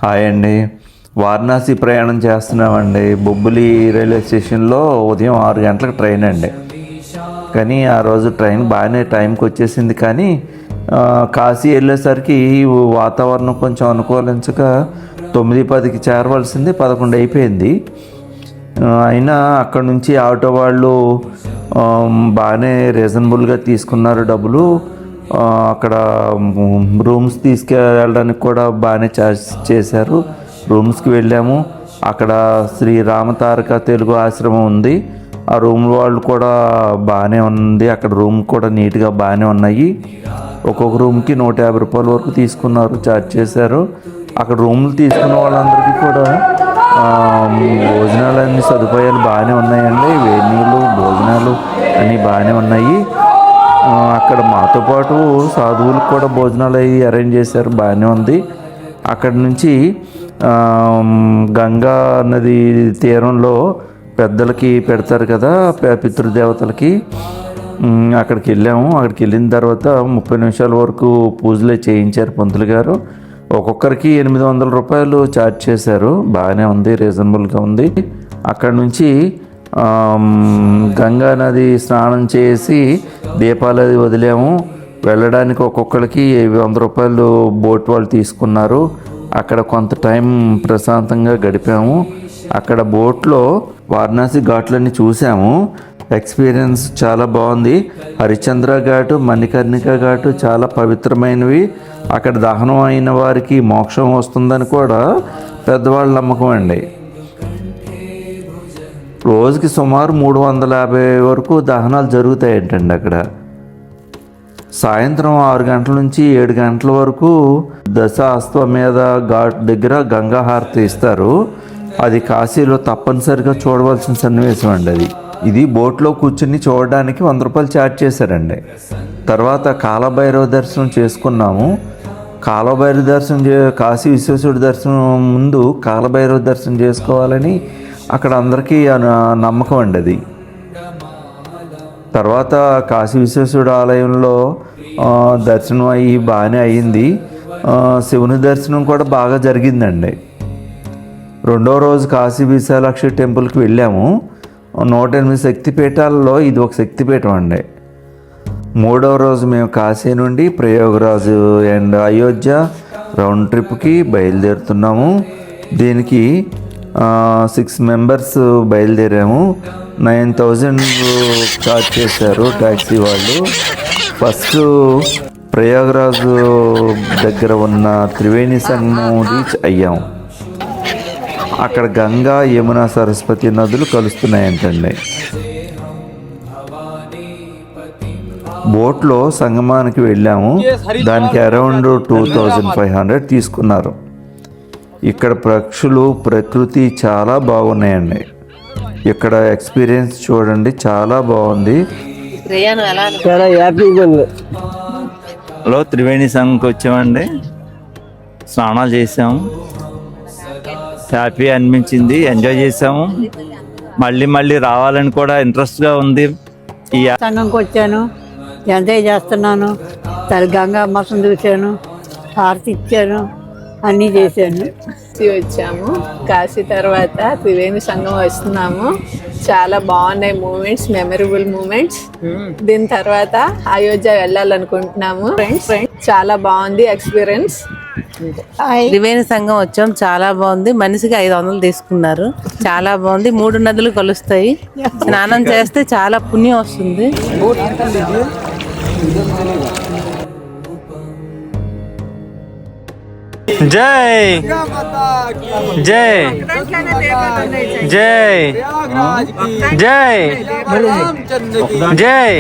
Hi అండి. వారణాసి ప్రయాణం చేస్తున్నామండి. బొబ్బిలి రైల్వే స్టేషన్లో ఉదయం 6 గంటలకు ట్రైన్ అండి. కానీ ఆ రోజు ట్రైన్ బాగానే టైంకి వచ్చేసింది. కానీ కాశీ వెళ్ళేసరికి వాతావరణం కొంచెం అనుకూలించక 9:10కి చేరవలసింది 11 అయిపోయింది. అయినా అక్కడ నుంచి ఆటో వాళ్ళు బాగానే రీజనబుల్గా తీసుకున్నారు డబ్బులు. అక్కడ రూమ్స్ తీసుకెళ్ళడానికి కూడా బాగానే ఛార్జ్ చేశారు. రూమ్స్కి వెళ్ళాము. అక్కడ శ్రీ రామతారక తెలుగు ఆశ్రమం ఉంది. ఆ రూమ్ వాళ్ళు కూడా బాగానే ఉంది. అక్కడ రూమ్ కూడా నీట్గా బాగానే ఉన్నాయి. ఒక్కొక్క రూమ్కి 150 రూపాయల వరకు తీసుకున్నారు, ఛార్జ్ చేశారు. అక్కడ రూమ్లు తీసుకున్న వాళ్ళందరికీ కూడా భోజనాలు సదుపాయాలు బాగానే ఉన్నాయండి. వేడి నీళ్ళు, భోజనాలు అన్నీ బాగానే ఉన్నాయి. అక్కడ మాతో పాటు సాధువులకు కూడా భోజనాలు అవి అరేంజ్ చేశారు, బాగానే ఉంది. అక్కడి నుంచి గంగా నది తీరంలో పెద్దలకి పెడతారు కదా, పితృదేవతలకి, అక్కడికి వెళ్ళాము. అక్కడికి వెళ్ళిన తర్వాత 30 నిమిషాల వరకు పూజలే చేయించారు పంతులు గారు. ఒక్కొక్కరికి 800 రూపాయలు ఛార్జ్ చేశారు. బాగానే ఉంది, రీజనబుల్గా ఉంది. అక్కడ నుంచి గంగా నది స్నానం చేసి దీపాలు అది వదిలాము. వెళ్ళడానికి ఒక్కొక్కరికి 100 రూపాయలు బోట్ వాళ్ళు తీసుకున్నారు. అక్కడ కొంత టైం ప్రశాంతంగా గడిపాము. అక్కడ బోట్లో వారణాసి ఘాట్లన్నీ చూసాము. ఎక్స్పీరియన్స్ చాలా బాగుంది. హరిశ్చంద్ర ఘాటు, మణికర్ణిక ఘాటు చాలా పవిత్రమైనవి. అక్కడ దహనం అయిన వారికి మోక్షం వస్తుందని కూడా పెద్దవాళ్ళ నమ్మకం అండి. రోజుకి సుమారు 350 వరకు దహనాలు జరుగుతాయంటండి అక్కడ. సాయంత్రం 6 గంటల నుంచి 7 గంటల వరకు దశ అశ్వమేధ ఘాట్ దగ్గర గంగా హారతి ఇస్తారు. అది కాశీలో తప్పనిసరిగా చూడవలసిన సన్నివేశం అండి. ఇది బోట్లో కూర్చుని చూడడానికి 100 రూపాయలు ఛార్జ్ చేశారండి. తర్వాత కాలభైరవ దర్శనం చేసుకున్నాము. కాలభైరవ దర్శనం కాశీ విశ్వేశ్వరుడి దర్శనం ముందు కాలభైరవ దర్శనం చేసుకోవాలని అక్కడ అందరికీ నమ్మకం అండి అది. తర్వాత కాశీ విశ్వేశ్వరుడు ఆలయంలో దర్శనం అయ్యి బాగానే అయ్యింది. శివుని దర్శనం కూడా బాగా జరిగిందండి. రెండో రోజు కాశీ విశాలాక్షి టెంపుల్కి వెళ్ళాము. 108 శక్తిపీఠాలలో ఇది ఒక శక్తిపీఠం అండి. మూడవ రోజు మేము కాశీ నుండి ప్రయాగరాజు అండ్ అయోధ్య రౌండ్ ట్రిప్కి బయలుదేరుతున్నాము. దీనికి 6 మెంబర్స్ బయలుదేరాము. 9,000 ఛార్జ్ చేశారు ట్యాక్సీ వాళ్ళు. ఫస్ట్ ప్రయాగరాజు దగ్గర ఉన్న త్రివేణి సంగమం రీచ్ అయ్యాము. అక్కడ గంగా, యమున, సరస్వతి నదులు కలుస్తున్నాయంటండి. బోట్లో సంగమానికి వెళ్ళాము. దానికి అరౌండ్ 2,500 తీసుకున్నారు. ఇక్కడ పక్షులు, ప్రకృతి చాలా బాగున్నాయండి. ఇక్కడ ఎక్స్పీరియన్స్ చూడండి, చాలా బాగుంది. హలో, త్రివేణి సంగంకి వచ్చామండి. స్నానాలు చేసాము, హ్యాపీ అనిపించింది, ఎంజాయ్ చేసాము. మళ్ళీ రావాలని కూడా ఇంట్రెస్ట్గా ఉంది. ఈ సంఘంకి వచ్చాను, ఎంజాయ్ చేస్తున్నాను. గంగా అమ్మసం చూశాను, హారతి ఇచ్చాను, అన్నీ చేశాను. వచ్చాము కాశీ తర్వాత త్రివేణి సంగమం వస్తున్నాము. చాలా బాగున్నాయి మూమెంట్స్, మెమరబుల్ మూమెంట్స్. దీని తర్వాత అయోధ్య వెళ్ళాలనుకుంటున్నాము. ఫ్రెండ్స్ చాలా బాగుంది ఎక్స్పీరియన్స్. త్రివేణి సంఘం వచ్చాం, చాలా బాగుంది. మనిషికి 500 తీసుకున్నారు. చాలా బాగుంది. 3 నదులు కలుస్తాయి. స్నానం చేస్తే చాలా పుణ్యం వస్తుంది. జై జై జై జై జై.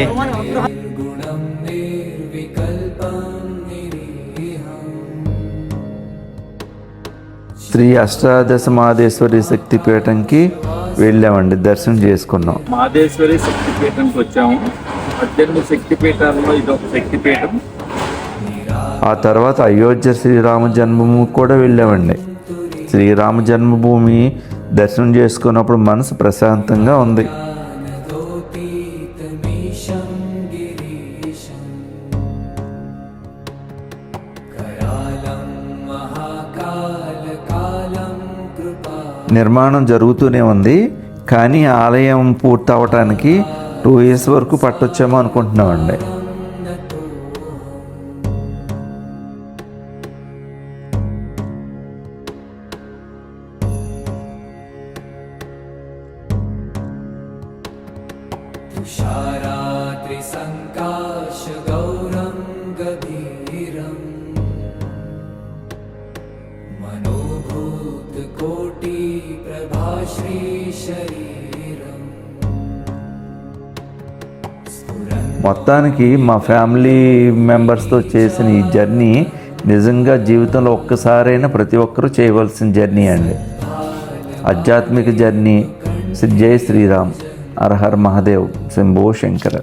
శ్రీ అష్టాదశ మహదేశ్వరి శక్తిపీఠంకి వెళ్ళామండి, దర్శనం చేసుకున్నాం. మహదేశ్వరి శక్తిపీఠంకి వచ్చాము. 18 శక్తిపీఠాలలో ఇదొక శక్తిపీఠం. ఆ తర్వాత అయోధ్య శ్రీరామ జన్మభూమికి కూడా వెళ్ళామండి. శ్రీరామ జన్మభూమి దర్శనం చేసుకున్నప్పుడు మనసు ప్రశాంతంగా ఉంది. महाकाल నిర్మాణం జరుగుతూనే ఉంది, కానీ ఆలయం పూర్తి అవ్వటానికి 2 years వరకు పట్టొచ్చేమో అనుకుంటున్నామండి. तुषारात्रिसङ्काशगौरं गभीरम् मनोभूतकोटिप्रभाश्रीशरीरम् మొత్తానికి మా ఫ్యామిలీ మెంబర్స్తో చేసిన ఈ జర్నీ నిజంగా జీవితంలో ఒక్కసారైనా ప్రతి ఒక్కరూ చేయవలసిన జర్నీ అండి. ఆధ్యాత్మిక జర్నీ. జై శ్రీరామ్. హర హర మహాదేవ్. శంభో శంకర.